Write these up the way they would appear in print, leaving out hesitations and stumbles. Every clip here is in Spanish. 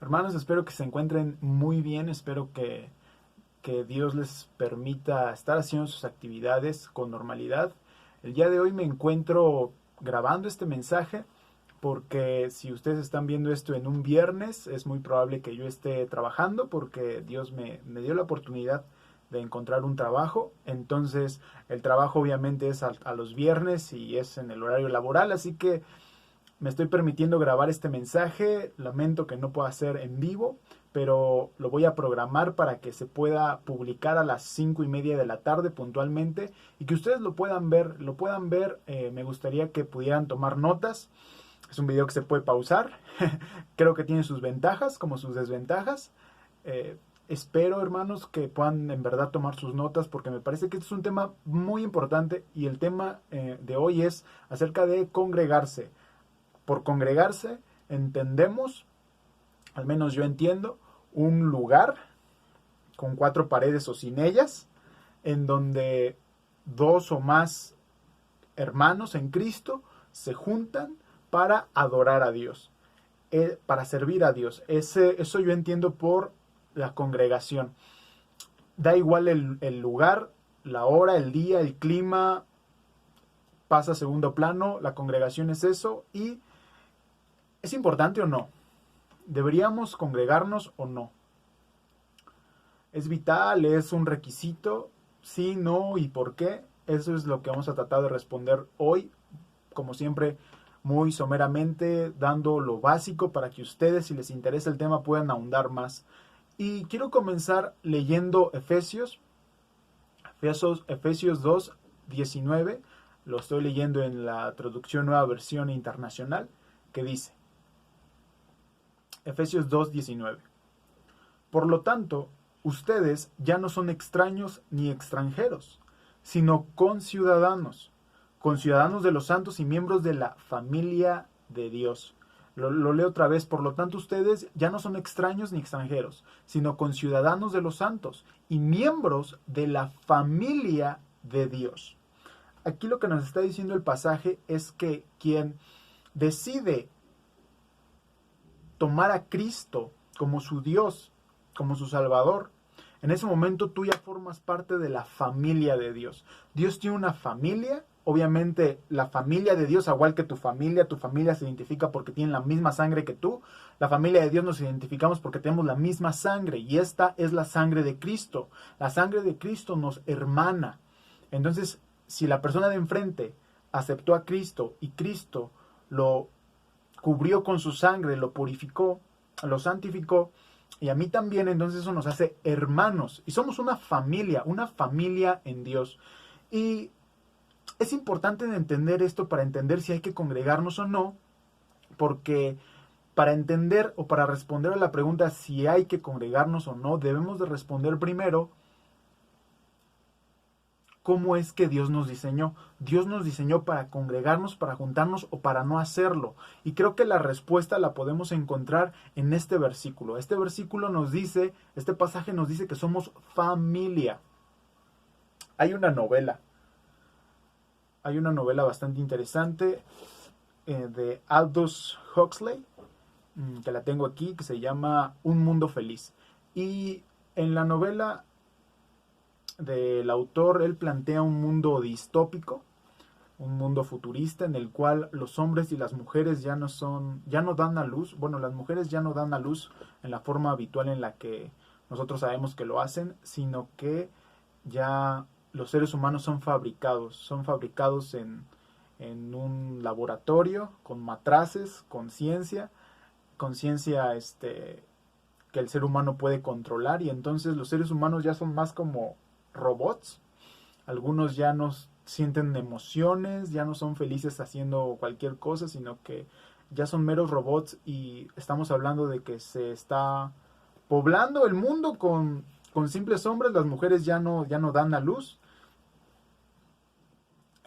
Hermanos, espero que se encuentren muy bien, espero que Dios les permita estar haciendo sus actividades con normalidad. El día de hoy me encuentro grabando este mensaje porque si ustedes están viendo esto en un viernes, es muy probable que yo esté trabajando porque Dios me dio la oportunidad de encontrar un trabajo. Entonces, el trabajo obviamente es a los viernes y es en el horario laboral, así que me estoy permitiendo grabar este mensaje. Lamento que no pueda ser en vivo, pero lo voy a programar para que se pueda publicar a las 5:30 de la tarde puntualmente y que ustedes lo puedan ver. Me gustaría que pudieran tomar notas. Es un video que se puede pausar. Creo que tiene sus ventajas como sus desventajas. Espero, hermanos, que puedan en verdad tomar sus notas porque me parece que este es un tema muy importante y el tema de hoy es acerca de congregarse. Por congregarse entendemos, al menos yo entiendo, un lugar con 4 paredes o sin ellas, en donde dos o más hermanos en Cristo se juntan para adorar a Dios, para servir a Dios. Eso yo entiendo por la congregación. Da igual el lugar, la hora, el día, el clima, pasa a segundo plano, la congregación es eso. ¿Y es importante o no? ¿Deberíamos congregarnos o no? ¿Es vital? ¿Es un requisito? ¿Sí, no y por qué? Eso es lo que vamos a tratar de responder hoy, como siempre, muy someramente, dando lo básico para que ustedes, si les interesa el tema, puedan ahondar más. Y quiero comenzar leyendo Efesios 2, 19. Lo estoy leyendo en la traducción Nueva Versión Internacional, que dice, Efesios 2, 19. Por lo tanto, ustedes ya no son extraños ni extranjeros, sino conciudadanos de los santos y miembros de la familia de Dios. Lo leo otra vez. Por lo tanto, ustedes ya no son extraños ni extranjeros, sino conciudadanos de los santos y miembros de la familia de Dios. Aquí lo que nos está diciendo el pasaje es que quien decide tomar a Cristo como su Dios, como su Salvador, en ese momento tú ya formas parte de la familia de Dios. Dios tiene una familia. Obviamente la familia de Dios, igual que tu familia se identifica porque tienen la misma sangre que tú. La familia de Dios nos identificamos porque tenemos la misma sangre y esta es la sangre de Cristo. La sangre de Cristo nos hermana. Entonces, si la persona de enfrente aceptó a Cristo y Cristo lo cubrió con su sangre, lo purificó, lo santificó, y a mí también, entonces eso nos hace hermanos. Y somos una familia en Dios. Y es importante entender esto para entender si hay que congregarnos o no, porque para entender o para responder a la pregunta si hay que congregarnos o no, debemos de responder primero cómo es que Dios nos diseñó. Dios nos diseñó para congregarnos, para juntarnos o para no hacerlo. Y creo que la respuesta la podemos encontrar en este versículo. Este versículo nos dice, este pasaje nos dice que somos familia. Hay una novela bastante interesante de Aldous Huxley, que la tengo aquí, que se llama Un Mundo Feliz. Y en la novela del autor, él plantea un mundo distópico, un mundo futurista en el cual los hombres y las mujeres ya no dan a luz. Bueno, las mujeres ya no dan a luz en la forma habitual en la que nosotros sabemos que lo hacen, sino que ya los seres humanos son fabricados en un laboratorio con matraces, conciencia que el ser humano puede controlar, y entonces los seres humanos ya son más como robots. Algunos ya no sienten emociones, ya no son felices haciendo cualquier cosa, sino que ya son meros robots, y estamos hablando de que se está poblando el mundo con simples hombres. Las mujeres ya no dan a luz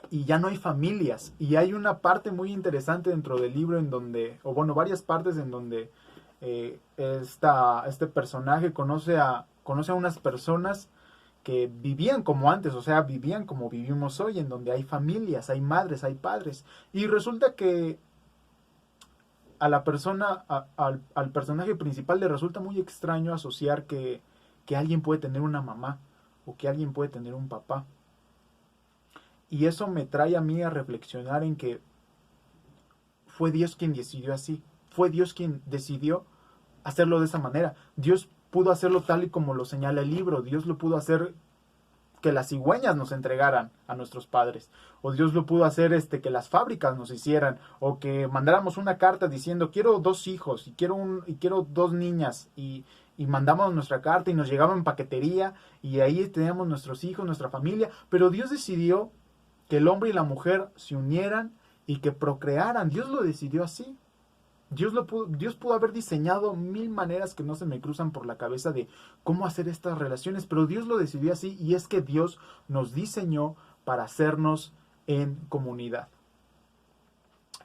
y ya no hay familias. Y hay una parte muy interesante dentro del libro en donde, o bueno, varias partes en donde este personaje conoce a unas personas que vivían como antes, o sea, vivían como vivimos hoy, en donde hay familias, hay madres, hay padres. Y resulta que a la persona, al personaje principal le resulta muy extraño asociar que alguien puede tener una mamá o que alguien puede tener un papá. Y eso me trae a mí a reflexionar en que fue Dios quien decidió así. Fue Dios quien decidió hacerlo de esa manera. Dios pudo hacerlo tal y como lo señala el libro. Dios lo pudo hacer que las cigüeñas nos entregaran a nuestros padres, o Dios lo pudo hacer que las fábricas nos hicieran, o que mandáramos una carta diciendo quiero 2 hijos y quiero 2 niñas y mandamos nuestra carta y nos llegaba en paquetería y ahí teníamos nuestros hijos, nuestra familia, pero Dios decidió que el hombre y la mujer se unieran y que procrearan. Dios lo decidió así. Dios pudo haber diseñado 1000 maneras que no se me cruzan por la cabeza de cómo hacer estas relaciones, pero Dios lo decidió así, y es que Dios nos diseñó para hacernos en comunidad.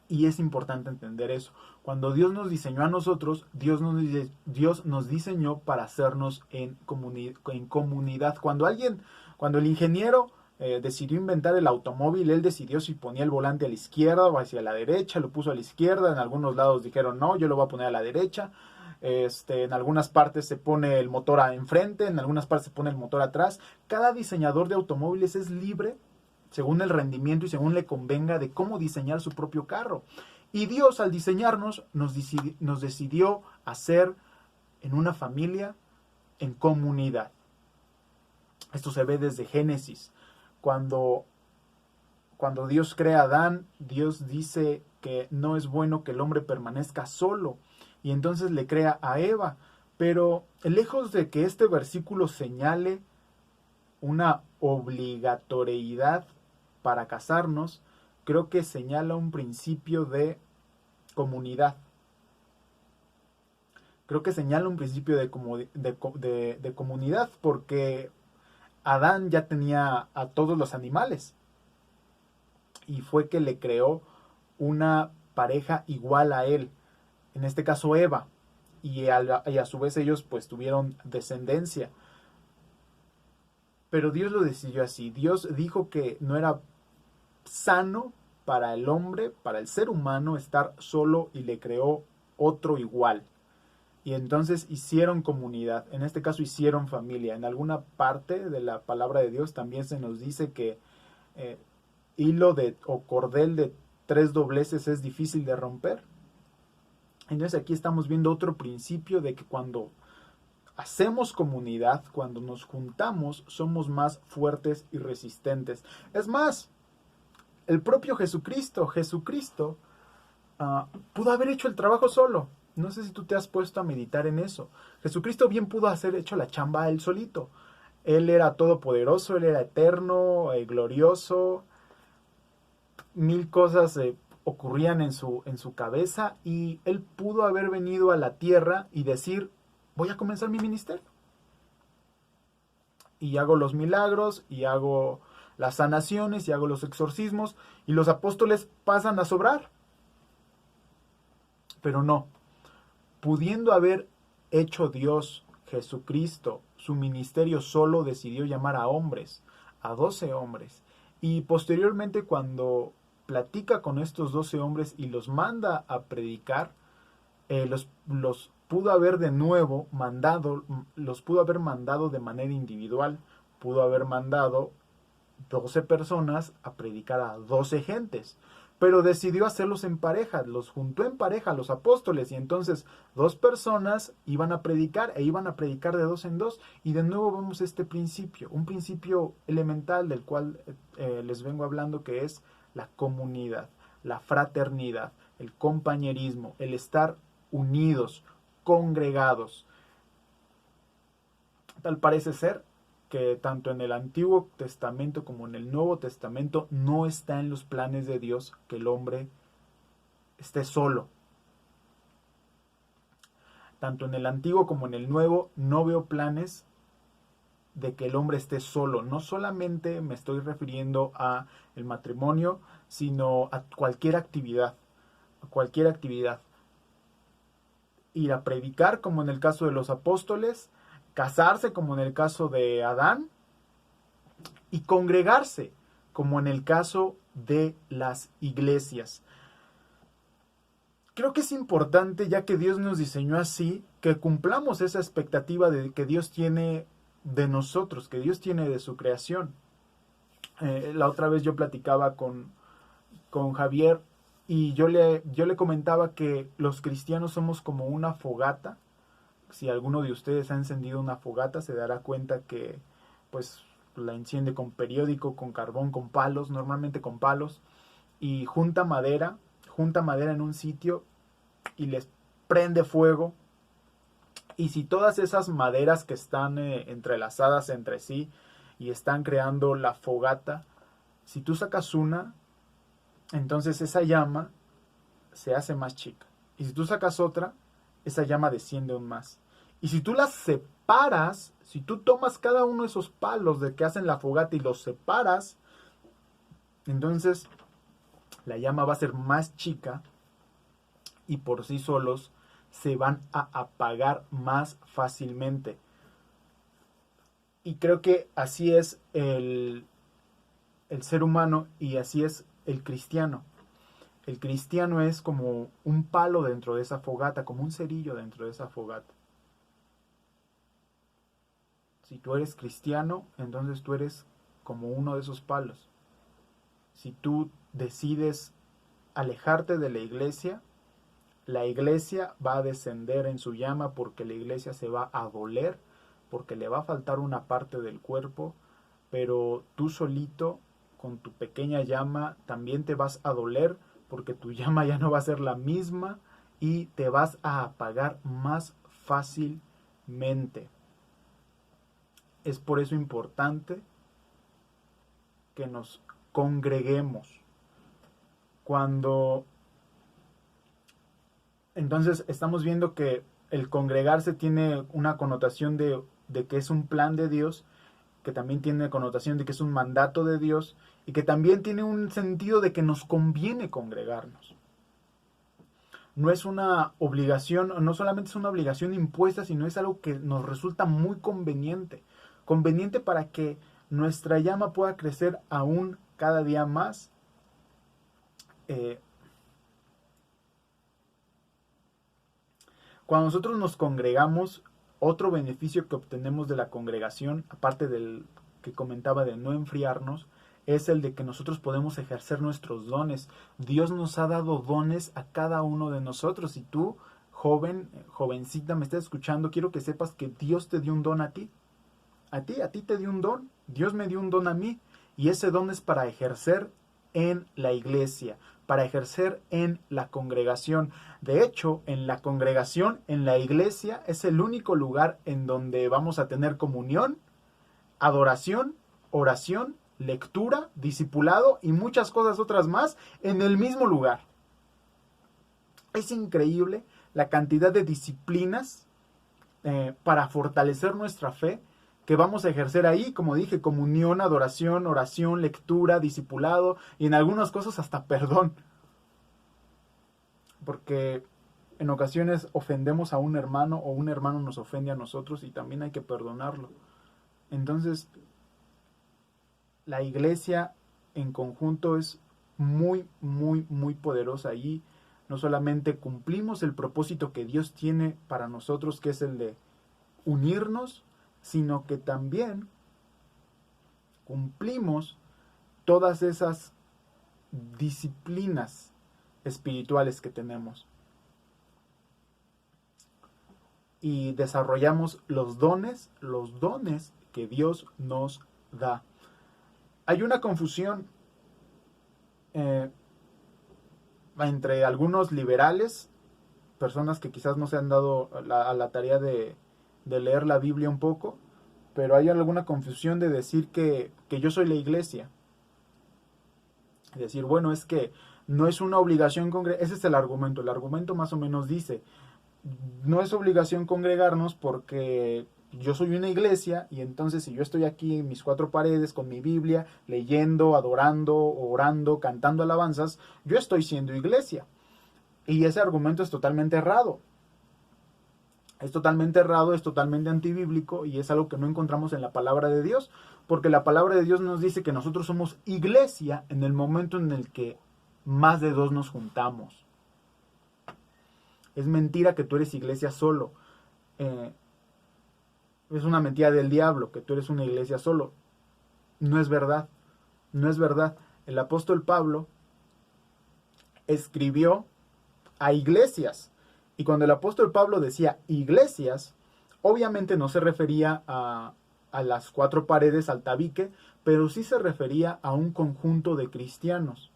Y es importante entender eso. Cuando Dios nos diseñó a nosotros, Dios nos diseñó para hacernos en comunidad. Cuando el ingeniero decidió inventar el automóvil, él decidió si ponía el volante a la izquierda o hacia la derecha, lo puso a la izquierda, en algunos lados dijeron no, yo lo voy a poner a la derecha, en algunas partes se pone el motor enfrente, en algunas partes se pone el motor atrás. Cada diseñador de automóviles es libre, según el rendimiento y según le convenga, de cómo diseñar su propio carro. Y Dios, al diseñarnos, nos decidió hacer en una familia, en comunidad. Esto se ve desde Génesis. Cuando Dios crea a Adán, Dios dice que no es bueno que el hombre permanezca solo, y entonces le crea a Eva. Pero lejos de que este versículo señale una obligatoriedad para casarnos, creo que señala un principio de comunidad. Creo que señala un principio de comunidad, porque Adán ya tenía a todos los animales y fue que le creó una pareja igual a él, en este caso Eva, y a su vez ellos pues tuvieron descendencia. Pero Dios lo decidió así. Dios dijo que no era sano para el hombre, para el ser humano, estar solo, y le creó otro igual. Y entonces hicieron comunidad, en este caso hicieron familia. En alguna parte de la palabra de Dios también se nos dice que hilo o cordel de 3 dobleces es difícil de romper. Entonces aquí estamos viendo otro principio de que cuando hacemos comunidad, cuando nos juntamos, somos más fuertes y resistentes. Es más, el propio Jesucristo pudo haber hecho el trabajo solo. No sé si tú te has puesto a meditar en eso. Jesucristo bien pudo haber hecho la chamba él solito. Él era todopoderoso, él era eterno, glorioso. 1000 cosas ocurrían en su cabeza, y él pudo haber venido a la tierra y decir, voy a comenzar mi ministerio. Y hago los milagros, y hago las sanaciones, y hago los exorcismos, y los apóstoles pasan a sobrar. Pero no. Pudiendo haber hecho Dios, Jesucristo, su ministerio solo, decidió llamar a hombres, a 12 hombres. Y posteriormente, cuando platica con estos 12 hombres y los manda a predicar, los pudo haber de nuevo mandado, los pudo haber mandado de manera individual. Pudo haber mandado 12 personas a predicar a 12 gentes. Pero decidió hacerlos en pareja, los juntó en pareja, los apóstoles, y entonces 2 personas iban a predicar, e iban a predicar de 2 en 2, y de nuevo vemos este principio, un principio elemental del cual les vengo hablando, que es la comunidad, la fraternidad, el compañerismo, el estar unidos, congregados. Tal parece ser que tanto en el Antiguo Testamento como en el Nuevo Testamento no está en los planes de Dios que el hombre esté solo. Tanto en el Antiguo como en el Nuevo no veo planes de que el hombre esté solo. No solamente me estoy refiriendo a el matrimonio, sino a cualquier actividad. A cualquier actividad. Ir a predicar, como en el caso de los apóstoles, casarse, como en el caso de Adán, y congregarse, como en el caso de las iglesias. creo que es importante, ya que Dios nos diseñó así, que cumplamos esa expectativa de que Dios tiene de nosotros, que Dios tiene de su creación. La otra vez yo platicaba con Javier y yo le comentaba que los cristianos somos como una fogata. Si alguno de ustedes ha encendido una fogata, se dará cuenta que pues la enciende con periódico, con carbón, con palos, normalmente con palos, y junta madera en un sitio y les prende fuego. Y si todas esas maderas que están entrelazadas entre sí y están creando la fogata, si tú sacas una, entonces esa llama se hace más chica. Y si tú sacas otra, esa llama desciende aún más. Y si tú las separas, si tú tomas cada uno de esos palos de que hacen la fogata y los separas, entonces la llama va a ser más chica y por sí solos se van a apagar más fácilmente. Y creo que así es el ser humano y así es el cristiano. El cristiano es como un palo dentro de esa fogata, como un cerillo dentro de esa fogata. Si tú eres cristiano, entonces tú eres como uno de esos palos. Si tú decides alejarte de la iglesia va a descender en su llama porque la iglesia se va a doler, porque le va a faltar una parte del cuerpo, pero tú solito, con tu pequeña llama, también te vas a doler porque tu llama ya no va a ser la misma y te vas a apagar más fácilmente. Es por eso importante que nos congreguemos. Entonces estamos viendo que el congregarse tiene una connotación de que es un plan de Dios, que también tiene connotación de que es un mandato de Dios y que también tiene un sentido de que nos conviene congregarnos. No es una obligación, no solamente es una obligación impuesta, sino es algo que nos resulta muy conveniente. Conveniente para que nuestra llama pueda crecer aún cada día más. Cuando nosotros nos congregamos, otro beneficio que obtenemos de la congregación, aparte del que comentaba de no enfriarnos, es el de que nosotros podemos ejercer nuestros dones. Dios nos ha dado dones a cada uno de nosotros. Si tú, joven, jovencita, me estás escuchando, quiero que sepas que Dios te dio un don a ti. A ti te dio un don. Dios me dio un don a mí. Y ese don es para ejercer en la iglesia, para ejercer en la congregación. De hecho, en la congregación, en la iglesia, es el único lugar en donde vamos a tener comunión, adoración, oración, lectura, discipulado y muchas cosas otras más en el mismo lugar. Es increíble la cantidad de disciplinas para fortalecer nuestra fe que vamos a ejercer ahí, como dije, comunión, adoración, oración, lectura, discipulado y en algunas cosas hasta perdón. Porque en ocasiones ofendemos a un hermano o un hermano nos ofende a nosotros y también hay que perdonarlo. Entonces, la iglesia en conjunto es muy, muy, muy poderosa y no solamente cumplimos el propósito que Dios tiene para nosotros, que es el de unirnos, sino que también cumplimos todas esas disciplinas espirituales que tenemos y desarrollamos los dones que Dios nos da. Hay una confusión entre algunos liberales, personas que quizás no se han dado a la tarea de leer la Biblia un poco, pero hay alguna confusión de decir que yo soy la iglesia. Es decir, bueno, es que no es una obligación congregar. Ese es el argumento. El argumento más o menos dice, no es obligación congregarnos porque yo soy una iglesia y entonces si yo estoy aquí en mis cuatro paredes con mi Biblia, leyendo, adorando, orando, cantando alabanzas, yo estoy siendo iglesia. Y ese argumento es totalmente errado. Es totalmente errado, es totalmente antibíblico y es algo que no encontramos en la palabra de Dios, porque la palabra de Dios nos dice que nosotros somos iglesia en el momento en el que más de dos nos juntamos. Es mentira que tú eres iglesia solo. Es una mentira del diablo que tú eres una iglesia solo. No es verdad. No es verdad. El apóstol Pablo escribió a iglesias. Y cuando el apóstol Pablo decía iglesias, obviamente no se refería a las cuatro paredes, al tabique, pero sí se refería a un conjunto de cristianos.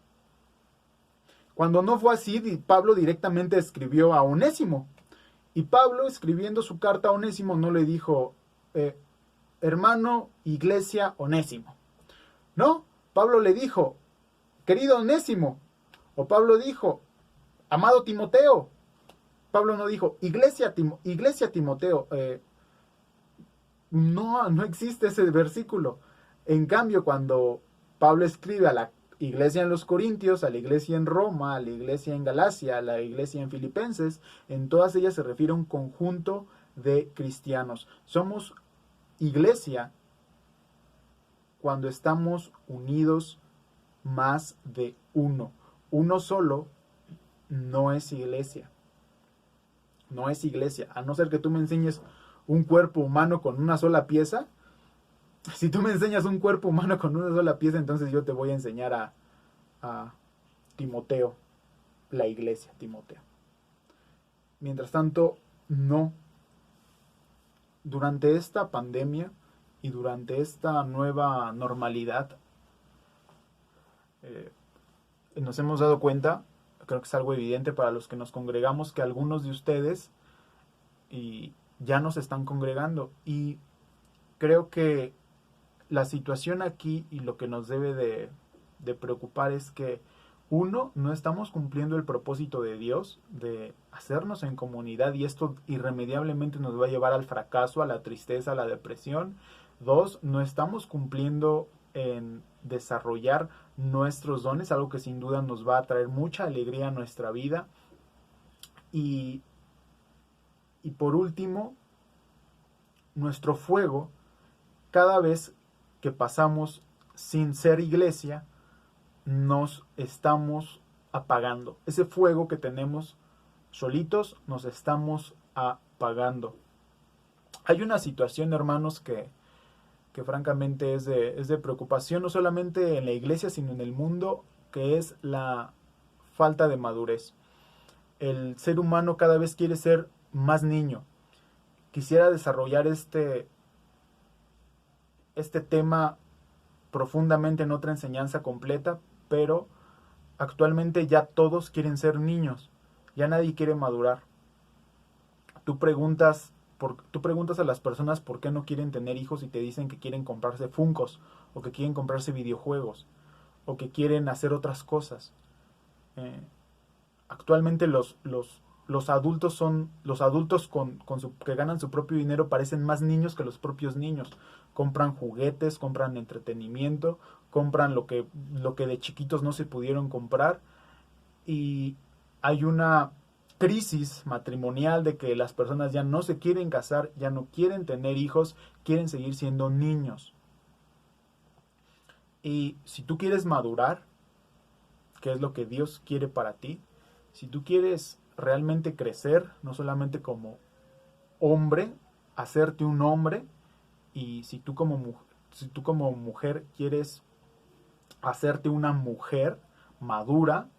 Cuando no fue así, Pablo directamente escribió a Onésimo. Y Pablo, escribiendo su carta a Onésimo, no le dijo, hermano, iglesia, Onésimo. No, Pablo le dijo, querido Onésimo. O Pablo dijo, amado Timoteo. Pablo no dijo, iglesia Timoteo. No existe ese versículo. En cambio, cuando Pablo escribe a la iglesia en los Corintios, a la iglesia en Roma, a la iglesia en Galacia, a la iglesia en Filipenses, en todas ellas se refiere a un conjunto de cristianos. Somos iglesia cuando estamos unidos más de uno. Uno solo no es iglesia. No es iglesia. A no ser que tú me enseñes un cuerpo humano con una sola pieza. Si tú me enseñas un cuerpo humano con una sola pieza, entonces yo te voy a enseñar a Timoteo, la iglesia, Timoteo. Mientras tanto, no. Durante esta pandemia y durante esta nueva normalidad, nos hemos dado cuenta, creo que es algo evidente para los que nos congregamos, que algunos de ustedes ya no se están congregando. Y creo que la situación aquí y lo que nos debe de preocupar es que, uno, no estamos cumpliendo el propósito de Dios de hacernos en comunidad, y esto irremediablemente nos va a llevar al fracaso, a la tristeza, a la depresión. Dos, no estamos cumpliendo en desarrollar nuestros dones, algo que sin duda nos va a traer mucha alegría a nuestra vida. Y por último, nuestro fuego, cada vez que pasamos sin ser iglesia, nos estamos apagando. Ese fuego que tenemos solitos, nos estamos apagando. Hay una situación, hermanos, que francamente es de preocupación, no solamente en la iglesia, sino en el mundo, que es la falta de madurez. El ser humano cada vez quiere ser más niño. Quisiera desarrollar este tema profundamente en otra enseñanza completa, pero actualmente ya todos quieren ser niños, ya nadie quiere madurar. Tú preguntas a las personas por qué no quieren tener hijos y te dicen que quieren comprarse Funkos, o que quieren comprarse videojuegos, o que quieren hacer otras cosas. Actualmente los adultos que ganan su propio dinero parecen más niños que los propios niños. Compran juguetes, compran entretenimiento, compran lo que de chiquitos no se pudieron comprar, y hay una crisis matrimonial de que las personas ya no se quieren casar, ya no quieren tener hijos, quieren seguir siendo niños. Y si tú quieres madurar, que es lo que Dios quiere para ti, si tú quieres realmente crecer, no solamente como hombre, hacerte un hombre, y si tú como mujer quieres hacerte una mujer madura,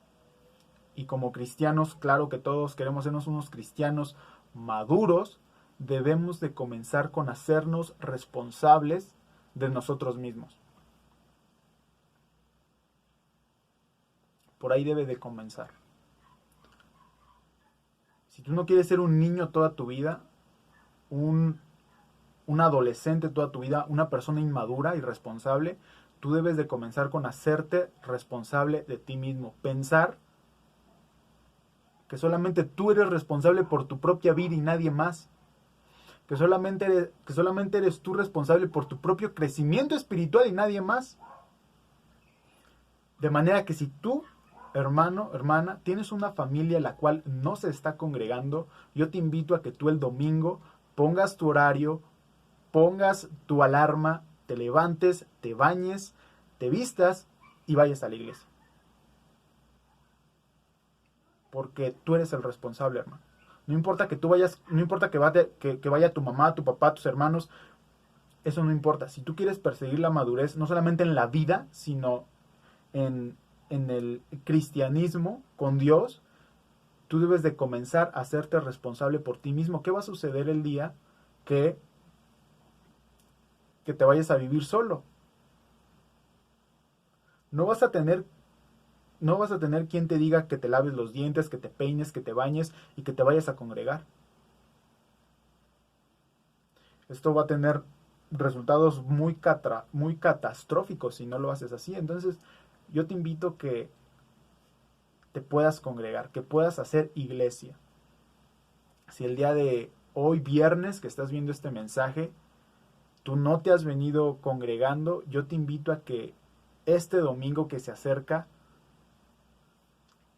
y como cristianos, claro que todos queremos sernos unos cristianos maduros, debemos de comenzar con hacernos responsables de nosotros mismos. Por ahí debe de comenzar. Si tú no quieres ser un niño toda tu vida, un adolescente toda tu vida, una persona inmadura, irresponsable, tú debes de comenzar con hacerte responsable de ti mismo. Pensar que solamente tú eres responsable por tu propia vida y nadie más. Que solamente eres tú responsable por tu propio crecimiento espiritual y nadie más. De manera que si tú, hermano, hermana, tienes una familia la cual no se está congregando, yo te invito a que tú el domingo pongas tu horario, pongas tu alarma, te levantes, te bañes, te vistas y vayas a la iglesia. Porque tú eres el responsable, hermano. No importa que tú vayas, no importa que vaya tu mamá, tu papá, tus hermanos, eso no importa. Si tú quieres perseguir la madurez, no solamente en la vida, sino en el cristianismo con Dios, tú debes de comenzar a hacerte responsable por ti mismo. ¿Qué va a suceder el día que, que te vayas a vivir solo? No vas a tener no vas a tener quien te diga que te laves los dientes, que te peines, que te bañes y que te vayas a congregar. Esto va a tener resultados muy catastróficos si no lo haces así. Entonces, yo te invito que te puedas congregar, que puedas hacer iglesia. Si el día de hoy, viernes, que estás viendo este mensaje, tú no te has venido congregando, yo te invito a que este domingo que se acerca,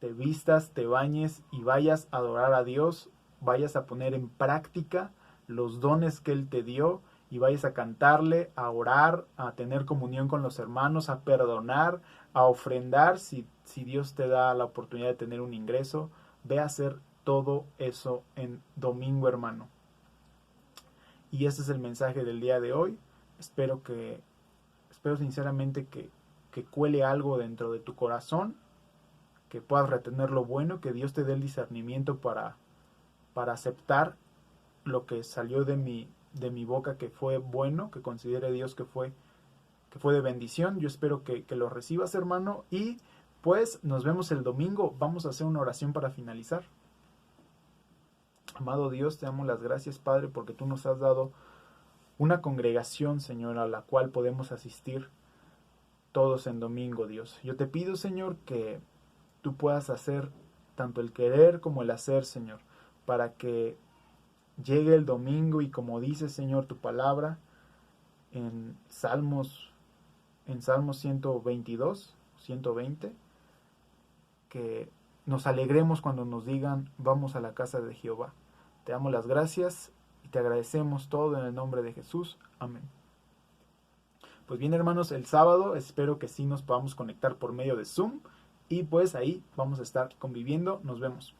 te vistas, te bañes y vayas a adorar a Dios, vayas a poner en práctica los dones que Él te dio y vayas a cantarle, a orar, a tener comunión con los hermanos, a perdonar, a ofrendar si Dios te da la oportunidad de tener un ingreso. Ve a hacer todo eso en domingo, hermano. Y ese es el mensaje del día de hoy. Espero sinceramente que cuele algo dentro de tu corazón, que puedas retener lo bueno, que Dios te dé el discernimiento para aceptar lo que salió de mi boca que fue bueno, que considere Dios que fue de bendición. Yo espero que lo recibas, hermano, y pues nos vemos el domingo. Vamos a hacer una oración para finalizar. Amado Dios, te damos las gracias, Padre, porque tú nos has dado una congregación, Señor, a la cual podemos asistir todos en domingo, Dios. Yo te pido, Señor, que tú puedas hacer tanto el querer como el hacer, Señor, para que llegue el domingo y como dice, Señor, tu palabra en Salmos 122, 120, que nos alegremos cuando nos digan, vamos a la casa de Jehová. Te damos las gracias y te agradecemos todo en el nombre de Jesús. Amén. Pues bien, hermanos, el sábado espero que sí nos podamos conectar por medio de Zoom y pues ahí vamos a estar conviviendo. Nos vemos.